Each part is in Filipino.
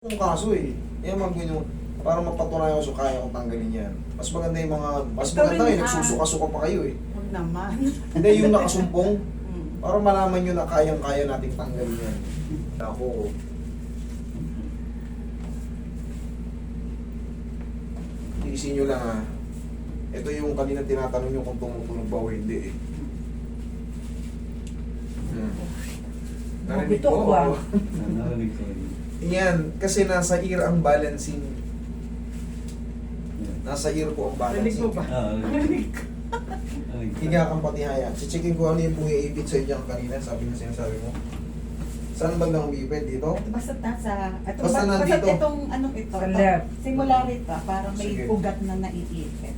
Kung kaso yan mga ganyan, para mapatunayan ko so kaya kong tanggalin yan. Mas maganda yung mga, mas Ito maganda rin, nagsusuka-suka pa kayo Huwag naman. Hindi yung nakasumpong, Hmm. para malaman nyo na kayang-kaya nating tanggalin yan. Ako, tiisin nyo lang ito yung kanina tinatanong nyo kung tumutunog ba o hindi Narinig Ito ko ko? Narinig ko yun. Yan, kasi nasa ear ang balancing. Nasa ear po ang Narinig balancing. mo ba? Narinig ko. Higa kang patihaya. Checkin ko ano yung bumiipit sa dyan kanina. Sabi mo sinasabi mo. Saan ba lang umiipit? Dito? Basta nasa, ito, Basta nandito. itong anong ito. Sa left. Simula rito, parang may Sige. ugat na naiipit.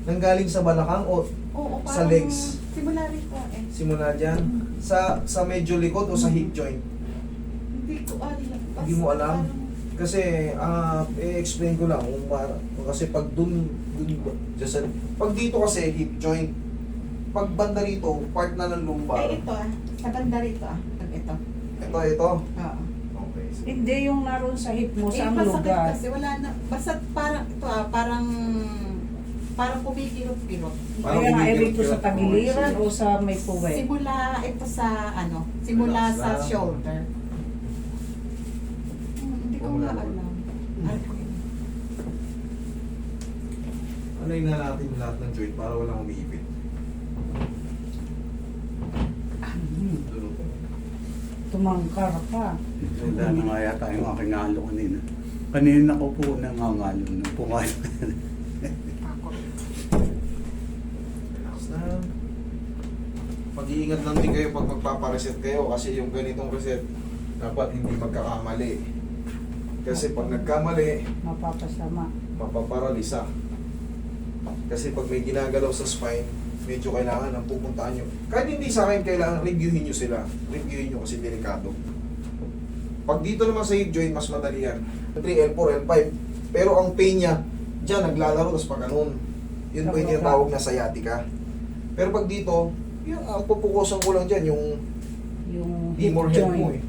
Nanggaling sa balakang o Oo, Sa parang legs. simula rito simula dyan? Sa medyo likod o sa hip joint? Hindi ko alam. Hindi mo alam? Kasi, i-explain ko lang. Kasi pag pag dito kasi hip joint, pag banda rito, part na ng lumbar. Ito sa banda rito Pag ito. Ito. Oo. Okay. Sige. Hindi yung naroon sa hip mo, sa masakit lugar. kasi wala na. Basta parang ito parang kumikirot-kirot. Parang Kaya nga, kumikirot-kirot. ito sa tagiliran o sa may puwet. Simula ito sa simula Relax sa lang. shoulder. Hindi ko Wala nga naman. alam. Anayin na natin lahat ng joint para walang umiipit. Tulog ko. Tumangkar ka. Wala na nga yata yung aking ngalo kanina. Kanina ko po nangangalo ng pumalo. Relax na. Mag-iingat lang din kayo pag magpapareset kayo kasi yung ganitong reset dapat hindi magkakamali. Kasi pag nagkamali, Mapapasama. mapaparalisa. Kasi pag may ginagalaw sa spine, medyo kailangan ang pupuntaan nyo. Kahit hindi sa akin, kailangan reviewin nyo sila. Reviewin nyo kasi delikado. Pag dito naman sa hip joint, mas madali yan. L3, L4, L5. Pero ang pain niya, dyan naglalaro, tapos pag ganun. Yun po yung tinatawag na sciatica. Pero pag dito, yung ang pupukusan ko lang dyan, yung Yung hip femur head mo joint.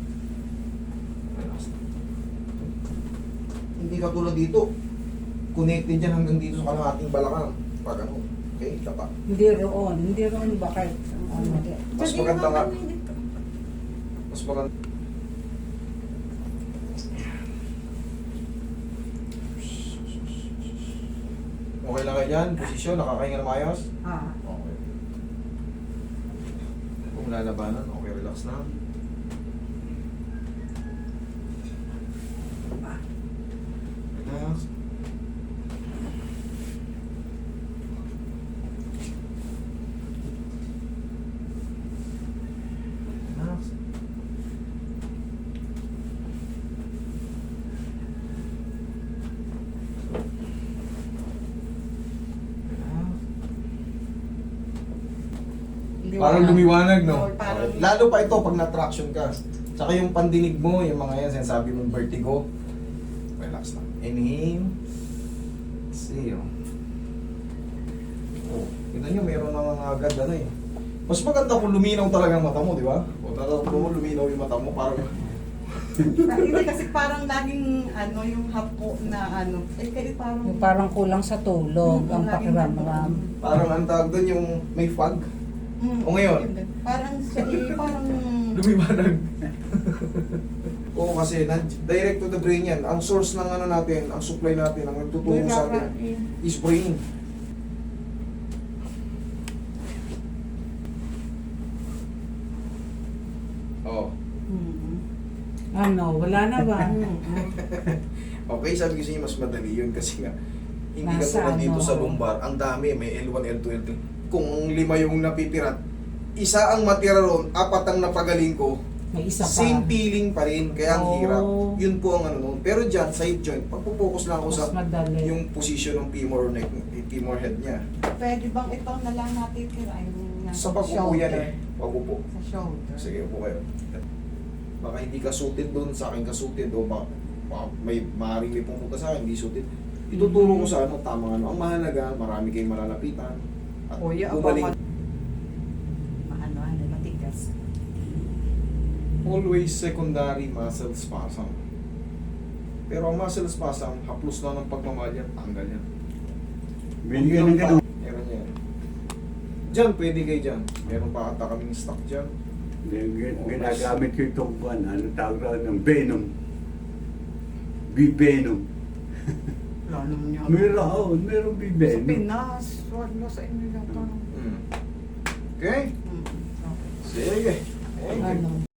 Hindi ka tulad dito. Connected dyan hanggang dito sa kalahating balakang. Pag ano, okay, tapa. Hindi roon. Hindi roon bakit? Ano, Mas maganda nga. Mas maganda. Okay lang kayo dyan? Posisyon, nakakahinga na maayos? Ah. Okay. Kung lalabanan, okay, relax na. Relax. Relax. Parang lumiwanag, no? Oo, parang- Lalo pa ito pag na-traction ka. Tsaka yung pandinig mo, yung mga yan, sinasabi mong vertigo. Relax lang. Inhale. See, oh, kita nyo, meron na mga agad, Mas maganda kung luminaw talaga ang mata mo, di ba? O talagang mo, luminaw yung mata mo, parang... Hindi kasi parang laging yung hapo na kaya parang Yung parang kulang sa tulog ang laging pakiramdam. Parang ang tawag doon yung may fog. O ngayon? Parang siya parang Lumiwanag. Oo, kasi direct to the brain yan. Ang source ng ano natin, ang supply natin, ang nagtutulong sa atin is brain. Oh. Ano, wala na ba? Okay, sabi ko sa inyo, mas madali yun kasi nga hindi ka Nasa tulad dito ano? sa lumbar. Ang dami, may L1, L2, L3. Kung 5 yung napipirat, isa ang matira ron, 4 ang napagaling ko, May isa pa. same feeling pa rin, kaya ang Oh. hirap. Yun po ang ano nun. Pero dyan, side joint, pagpupokus lang ako Mas sa madali. yung position ng femur neck, femur head niya. pwede bang ito na lang natitira yung nasa Sa pag-upo yan eh. Pag-upo. Sa shoulder. Sige, upo kayo. Baka hindi ka suited doon, sa akin ka suited, o baka may maaaring may pumunta sa akin, hindi suited. Ituturo ko sa ano, tamang ano. Ang mahalaga, marami kayong malalapitan. At Kuya, gumaling. matigas. Always secondary muscle spasm. Pero ang muscle spasm, haplos na ng pagmamahal yan, tanggal yan. Binigyan ng ganun. Meron yan. Diyan, pwede kayo dyan. Meron pa ata kaming stock dyan. Ginagamit ko itong buwan, ano tawag rin ng Venom. Bivenom. Wala naman niya. Meron Sa Bivenom. Pinas, wala sa inyo yata. Okay? Okay. Sige. Thank you. Ano?